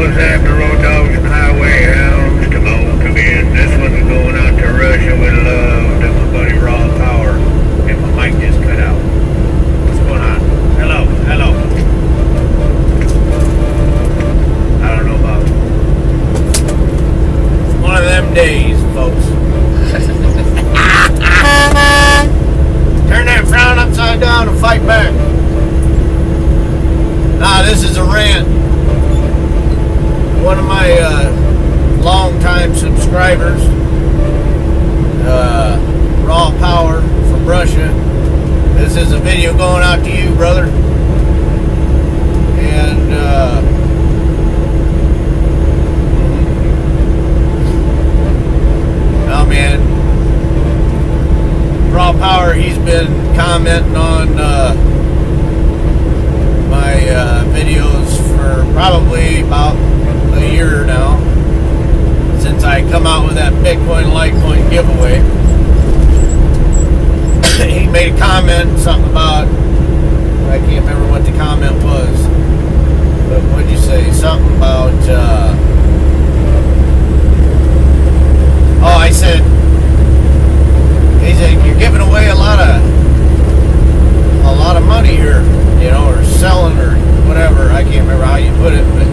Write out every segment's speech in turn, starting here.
What's happening, road dogs and highway hounds? Come on, come in. This one's going out to Russia with love. To my buddy Raw Power. And my mic just cut out. What's going on? Hello, hello. I don't know about it. It's one of them days, folks. Turn that frown upside down and fight back. Nah, this is a rant. One of my long-time subscribers, Raw Power from Russia. This is a video going out to you, brother. And oh man, Raw Power. He's been commenting on my videos for probably about a year now, since I come out with that Bitcoin Litecoin giveaway. He made a comment, something about, I can't remember what the comment was, but what'd you say? Something about, I said, he said, you're giving away a lot of money here, you know, or selling or whatever. I can't remember how you put it, but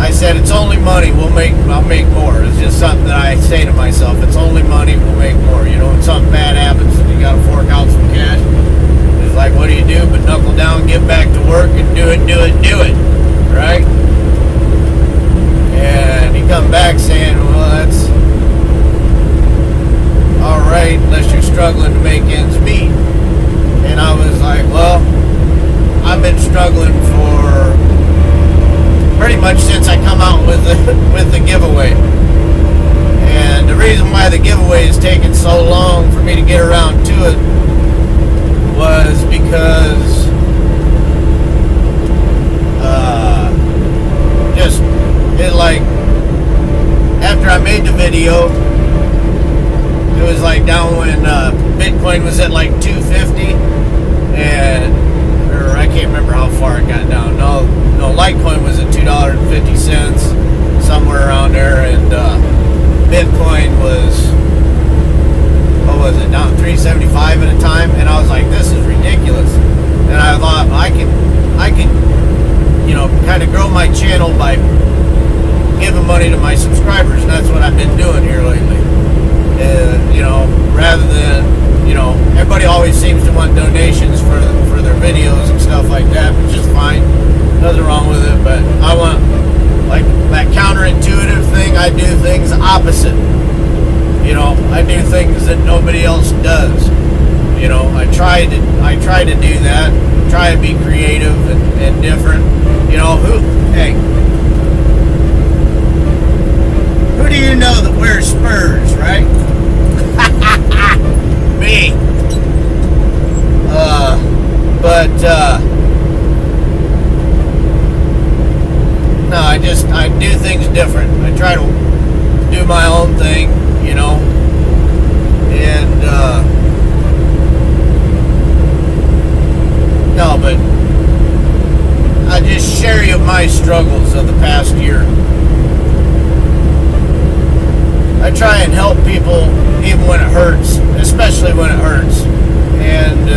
I said, it's only money, I'll make more. It's just something that I say to myself, it's only money, we'll make more. You know, when something bad happens and you gotta fork out some cash, it's like, what do you do but knuckle down, get back to work and do it, right? And he come back saying, well, that's alright, unless you're struggling to make ends meet. And I was like, well, I've been struggling for pretty much since I come out with the giveaway. And the reason why the giveaway is taking so long for me to get around to it was because after I made the video, it was like down when Bitcoin was at like 250, or I can't remember how far it got down. No, Litecoin was at $2.50, somewhere around there, and Bitcoin was, what was it, down 375 at a time, and I was like, this is ridiculous. And I thought, well, I can, you know, kind of grow my channel by giving money to my subscribers, and that's what I've been doing here lately. You know, rather than, you know, everybody always seems to want donations for their videos and stuff like that, which is fine, nothing wrong with it, but I want, like, that counterintuitive thing. I do things opposite. You know, I do things that nobody else does. You know, I try to do that, try to be creative and different. You know, who do you know that wears Spurs, right? Me. No, I do things different. I try to do my own thing, you know, and no, but I just share you my struggles of the past year. I try and help people even when it hurts, especially when it hurts. And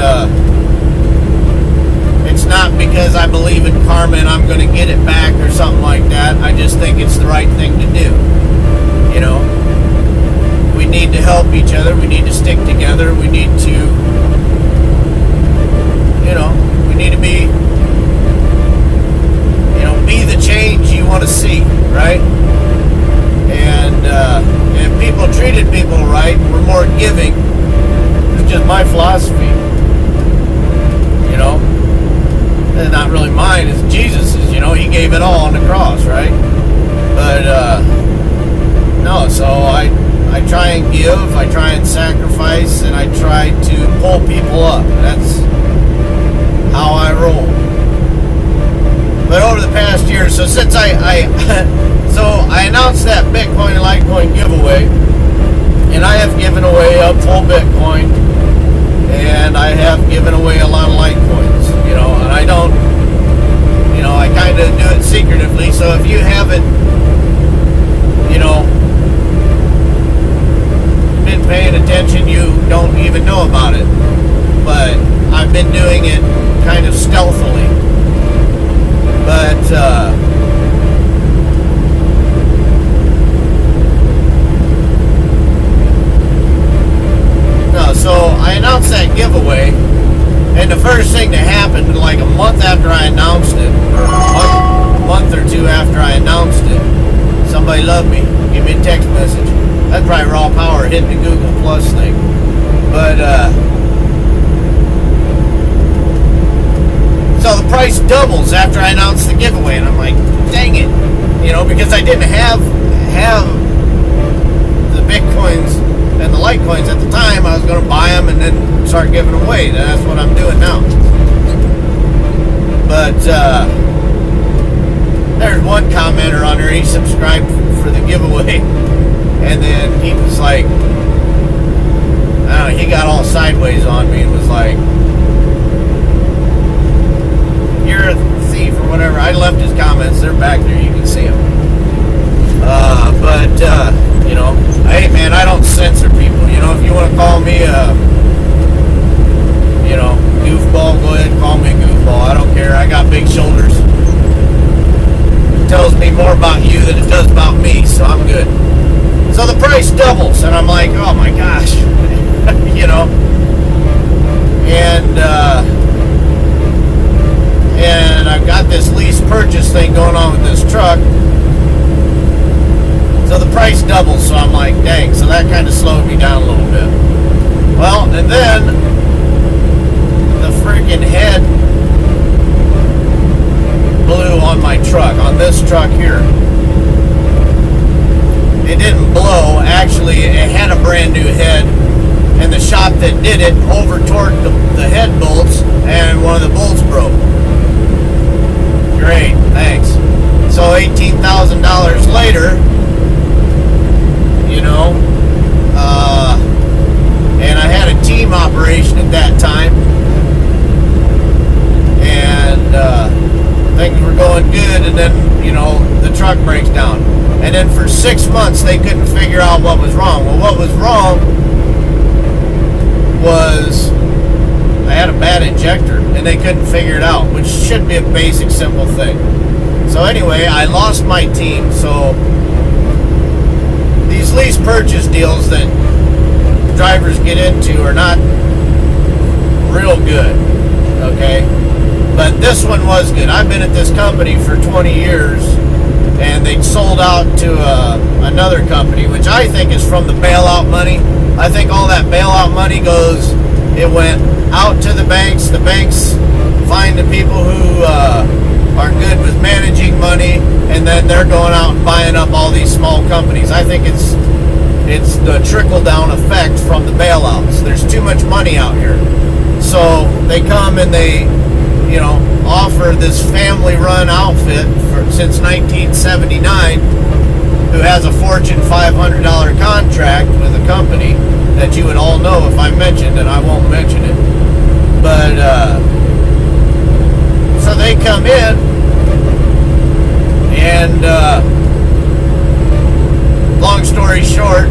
it's not because I believe in karma and I'm going to get it back or something like that. I just think it's the right thing to do. You know, we need to help each other. We need to stick together. We need to, you know, we need to be, you know, be the change you want to see, right? And if people treated people right, were more giving, it's just my philosophy. You know, it's not really mine, it's Jesus's. You know, he gave it all on the cross, right? But no, so I try and give, I try and sacrifice, and I try to pull people up. That's how I roll. But over the past year, so since I announced that Bitcoin and Litecoin giveaway, and I have given away a full Bitcoin, and I have given away a lot of Litecoins, you know, and I don't, you know, I kind of do it secretively. So if you haven't, been paying attention, you don't even know about it. But I've been doing it kind of stealthily. But no, so I announced that giveaway, and the first thing that happened, like a month after I announced it, or a month or two after I announced it, somebody loved me, give me a text message. That's probably raw power hitting the Google Plus thing. But so the price doubles after I announced the giveaway, and I'm like, dang it, because I didn't have the Bitcoins and the Litecoins at the time. I was going to buy them and then start giving them away. That's what I'm doing now. But there's one commenter on there. He subscribed for the giveaway, and then he was like, I don't know, he got all sideways on me and was like, "You're a thief," or whatever. I left his comments. They're back there. You can see them. But hey man, I don't censor people. If you want to call me a, goofball, go ahead and call me a goofball. I don't care. I got big shoulders. It tells me more about you than it does about me, so I'm good. So the price doubles, and I'm like, oh my gosh, and I've got this lease purchase thing going on with this truck. So the price doubles, so I'm like, dang, so that kind of slowed me down a little bit. Well, and then the freaking head blew on my truck, on this truck here. It didn't blow, actually it had a brand new head, and the shop that did it over-torqued the head bolts, and one of the bolts broke. Great, thanks. So $18,000 later, and I had a team operation at that time, and things were going good, and then, the truck breaks down. And then for 6 months, they couldn't figure out what was wrong. Well, what was wrong was I had a bad injector, and they couldn't figure it out, which should be a basic, simple thing. So anyway, I lost my team. So these lease purchase deals that drivers get into are not real good, okay? But this one was good. I've been at this company for 20 years, and they sold out to another company, which I think is from the bailout money. I think all that bailout money it went out to the banks. The banks find the people who are good with managing money, and then they're going out and buying up all these small companies. I think it's the trickle-down effect from the bailouts. There's too much money out here. So they come and they, offer this family-run outfit since 1979 who has a Fortune 500 contract with a company that you would all know if I mentioned, and I won't mention it. But, so they come in, and long story short,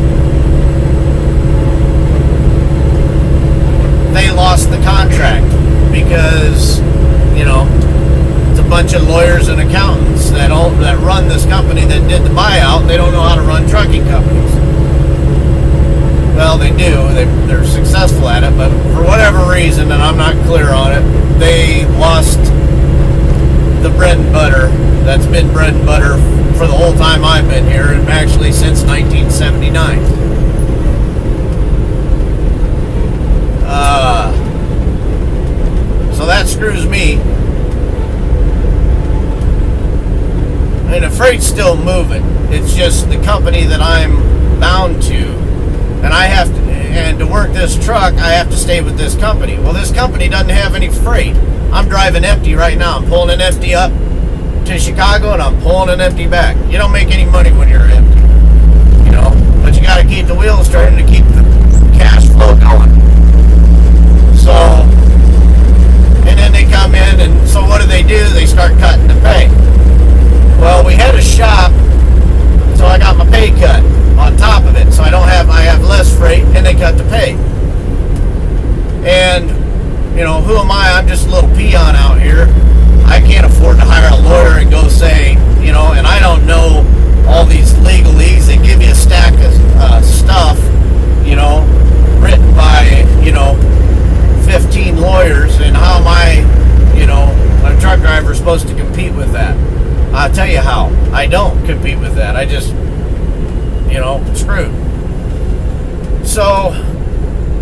they lost the contract because, it's a bunch of lawyers and accountants that run this company that did the buyout. They don't know how to run trucking companies. Well, they do. They're successful at it, but for whatever reason, and I'm not clear on it, they lost the bread and butter. That's been bread and butter for the whole time I've been here, and actually since 1979. So that screws me. And the freight's still moving. It's just the company that I'm bound to, and to work this truck, I have to stay with this company. Well, this company doesn't have any freight. I'm driving empty right now. I'm pulling an empty up to Chicago, and I'm pulling an empty back. You don't make any money when you're empty, but you got to keep the wheels turning to keep the cash flow going. So, and then they they come in, and so what do? They start cutting the pay. Well, we had a shop, so I got my pay cut on top of it. So I have less freight, and they cut the pay. And, who am I? I'm just a little peon out here. I can't afford to hire a lawyer and go say, and I don't know all these legalese. They give you a stack of stuff, written by, 15 lawyers, and how am I, a truck driver supposed to compete with that? I'll tell you how. I don't compete with that. I just, screwed. So,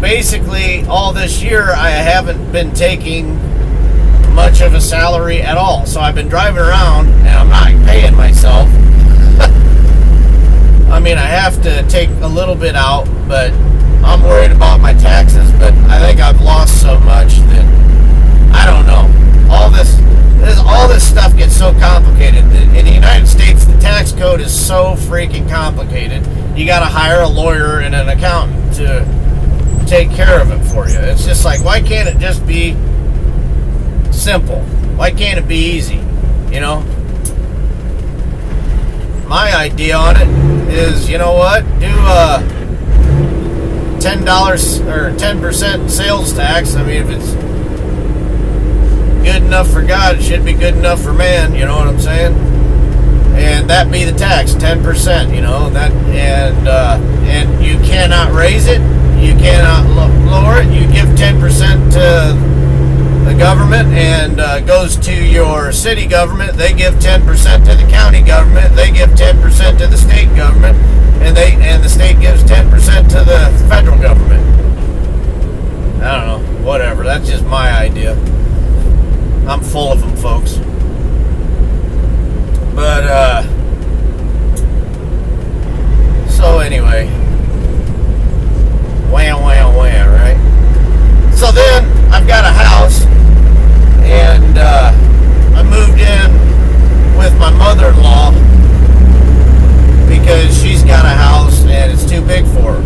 basically, all this year, I haven't been taking much of a salary at all. So I've been driving around, and I'm not paying myself. I mean, I have to take a little bit out, but I'm worried about my taxes. But I think I've lost so much that I don't know. All this stuff gets so complicated. In the United States, the tax code is so freaking complicated. You got to hire a lawyer and an accountant to take care of it for you. It's just like, why can't it just be simple? Why can't it be easy? My idea on it is, do $10 or 10% sales tax. I mean, if it's good enough for God, it should be good enough for man. You know what I'm saying? And that be the tax, 10%. And you cannot raise it. You cannot lower it. You give 10% to the government, and goes to your city government. They give 10% to the county government. They give 10% to the state government, and the state gives 10% to the federal government. I don't know, whatever. That's just my idea. I'm full of them, folks. But so anyway, wham, right? So then I've got a house, and I moved in with my mother-in-law because she's got a house and it's too big for her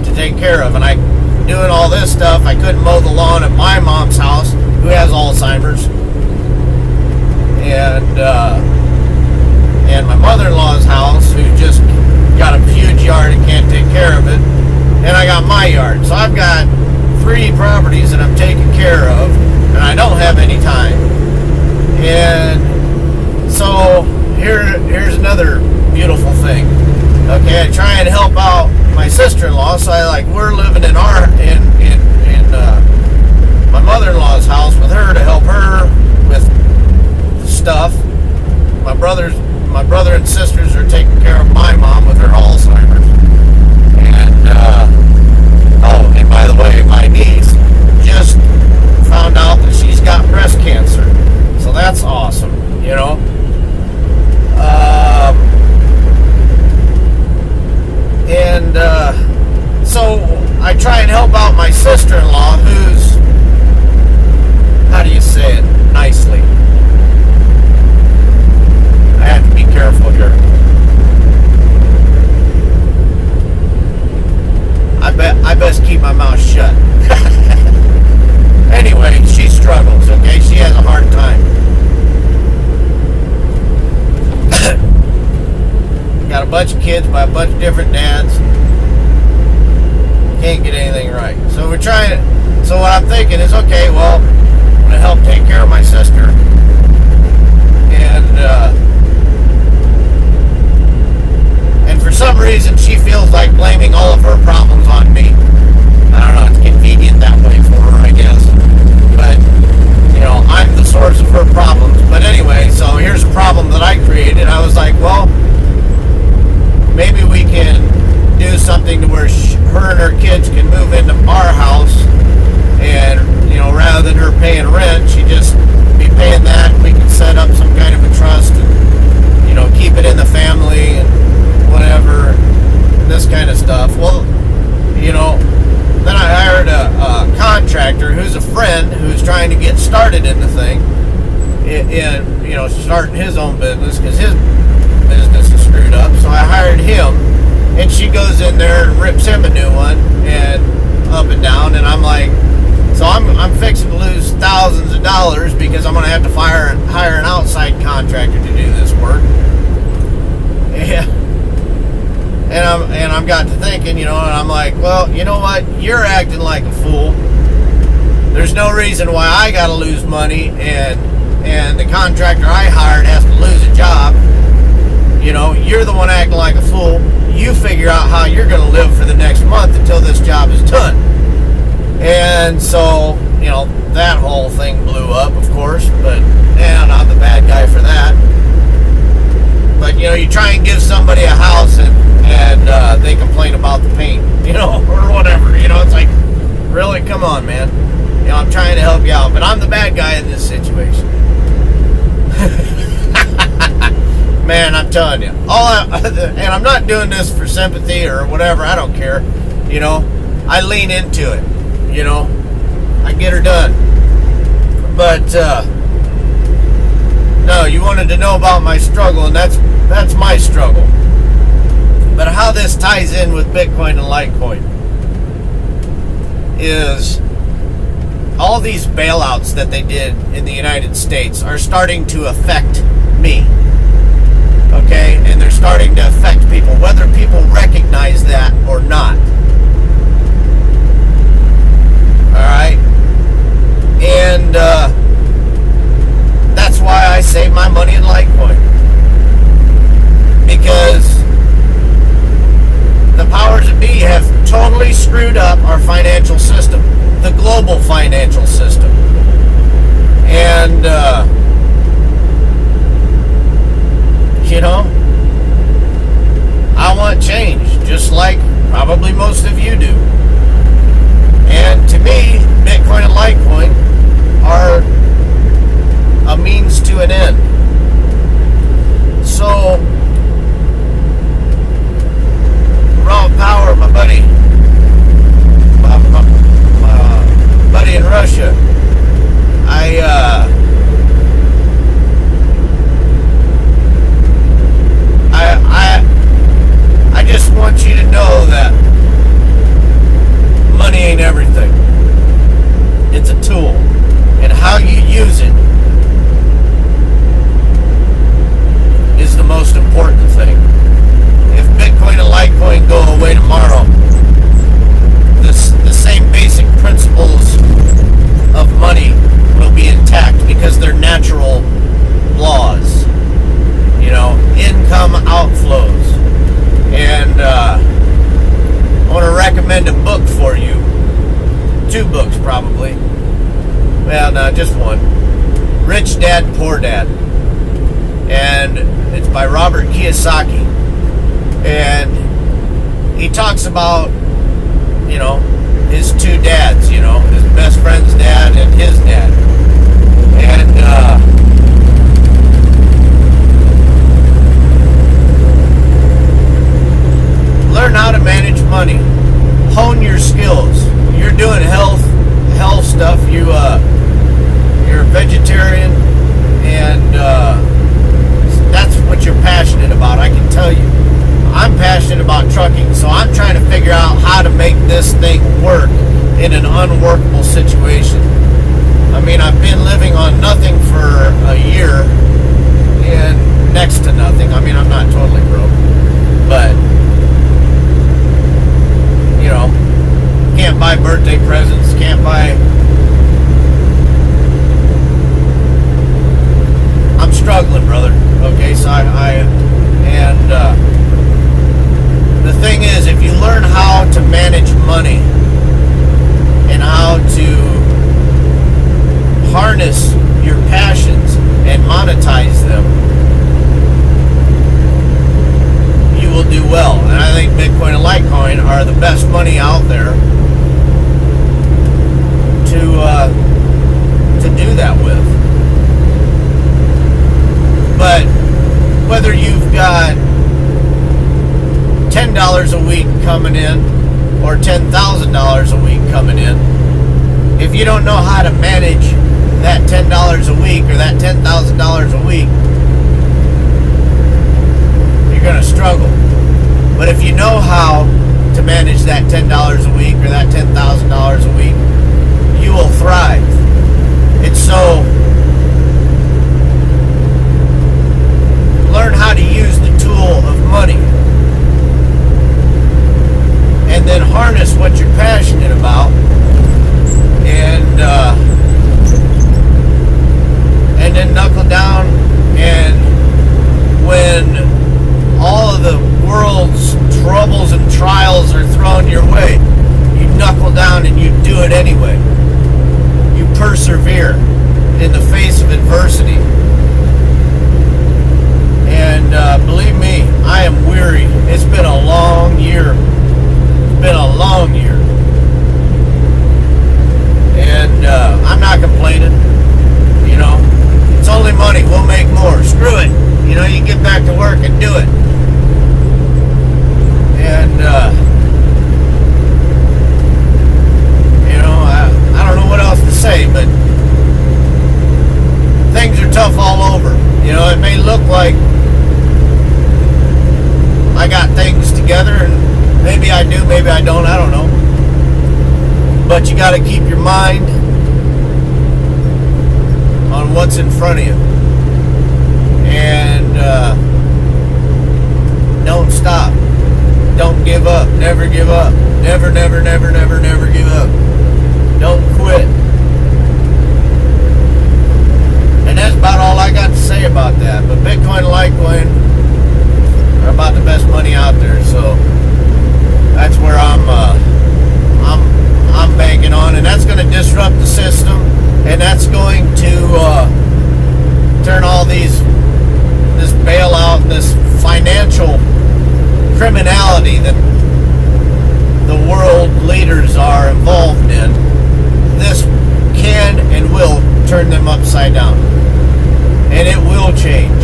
to take care of. And doing all this stuff, I couldn't mow the lawn at my mom's house, who has Alzheimer's, and my mother-in-law's house, who just got a huge yard and can't take care of it, and I got my yard. So I've got 3 properties that I'm taking care of, and I don't have any time. And so here's another beautiful thing. Okay, I try and help out my sister-in-law. So we're living in my mother-in-law's house with her to help her with stuff. My brother and sisters are taking care of my mom with her Alzheimer's. And and by the way, my niece just found out that she's got breast cancer. So that's awesome, so I try and help out my sister-in-law, who's, how do you say it nicely? I have to be careful here. I best keep my mouth shut. Anyway, she struggles, okay? She has a hard time. Got a bunch of kids by a bunch of different dads. Can't get anything right. So we're trying. So what I'm thinking is, okay, well, I'm going to help take care of my sister. And for some reason, she feels like blaming all of her problems on me. I don't know, it's convenient that way for her, I guess. But, I'm the source of her problems. But anyway, so here's a problem that I created. I was like, well, maybe we can do something to where her and her kids can move into our house, and, rather than her paying rent, she just be paying that. We can set up some kind of a trust and, keep it in the family and whatever, this kind of stuff. Well, then I hired a contractor who's a friend who's trying to get started in the thing, and starting his own business because his business is screwed up. So I hired him, and she goes in there and rips him a new one and up and down. And I'm like, so So I'm fixing to lose thousands of dollars because I'm going to have to hire an outside contractor to do this work. Yeah. And I'm got to thinking, and I'm like, well, you know what? You're acting like a fool. There's no reason why I got to lose money and the contractor I hired has to lose a job. You're the one acting like a fool. You figure out how you're going to live for the next month until this job is done. And so, that whole thing blew up, of course, and I'm the bad guy for that. But, you try and give somebody a house and they complain about the paint, or whatever. It's like, really? Come on, man. I'm trying to help you out, but I'm the bad guy in this situation. Man, I'm telling you. And I'm not doing this for sympathy or whatever. I don't care. I lean into it. I get her done. But, no, you wanted to know about my struggle, and that's my struggle. But how this ties in with Bitcoin and Litecoin is all these bailouts that they did in the United States are starting to affect me. Okay? And they're starting to affect people, whether people recognize that or not. Alright? And that's why I save my money in Litecoin. Because the powers that be have totally screwed up our financial system, the global financial system. And, I want change, just like probably most of you do. And to me, Bitcoin and Litecoin are a means to an end. So, Raw Power, my buddy, my buddy in Russia, I just want you to know that money ain't everything. It's a tool, and how you use it is the most important thing. If Bitcoin and Litecoin go away tomorrow, the same basic principles of money will be intact because they're natural laws. Income outflows. And I want to recommend a book for you. 2 books, probably. Well, no, just one. Rich Dad, Poor Dad. And it's by Robert Kiyosaki. And he talks about, his 2 dads, his best friend's dad and his dad. And, learn how to manage money. Hone your skills. You're doing health stuff. You're a vegetarian, and that's what you're passionate about. I can tell you. I'm passionate about trucking, so I'm trying to figure out how to make this thing work in an unworkable situation. I mean, I've been living on nothing for a year, and next to nothing. I mean, I'm not totally broke, but can't buy birthday presents, can't buy. I'm struggling, brother. Okay, so the thing is, if you learn how to manage money and how to harness your passions and monetize them, you will do well. And I think Bitcoin and Litecoin are the best money out there to do that with. But whether you've got $10 a week coming in or $10,000 a week coming in, if you don't know how to manage that $10 a week or that $10,000 a week, you're going to struggle. But if you know how to manage that $10 a week or that $10,000 a week, you will will thrive. And so, learn how to use the tool of money. And then harness what you're passionate about. And then knuckle down, and when all of the world's troubles and trials are thrown your way, you knuckle down and you do it anyway. You persevere in the face of adversity. And believe me, I am weary. It's been a long year. It's been a long year. And I'm not complaining. You know, it's only money. We'll make more. Screw it. You know, you can get back to work and do it. And, you know, I don't know what else to say, but things are tough all over. You know, it may look like I got things together, and maybe I do, maybe I don't, I don't know. But you got to keep your mind on what's in front of you. And don't stop. Don't give up. Never give up. Never, never, never, never, never give up. Don't quit. And that's about all I got to say about that. But Bitcoin and Litecoin are about the best money out there. So that's where I'm banking on. And that's going to disrupt the system. And that's going to turn all this bailout, this financial criminality that the world leaders are involved in, this can and will turn them upside down. And it will change.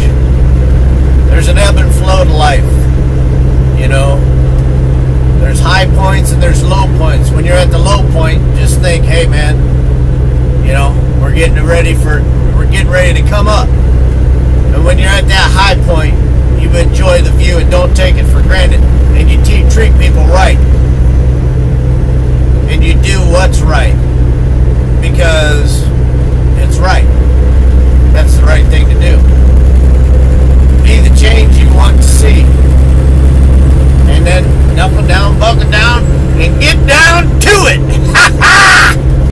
There's an ebb and flow to life. You know, there's high points and there's low points. When you're at the low point, just think, hey man, you know, we're getting ready to come up. And when you're at that high point, you enjoy the view and don't take it for granted. And you treat people right. And you do what's right. Because it's right. That's the right thing to do.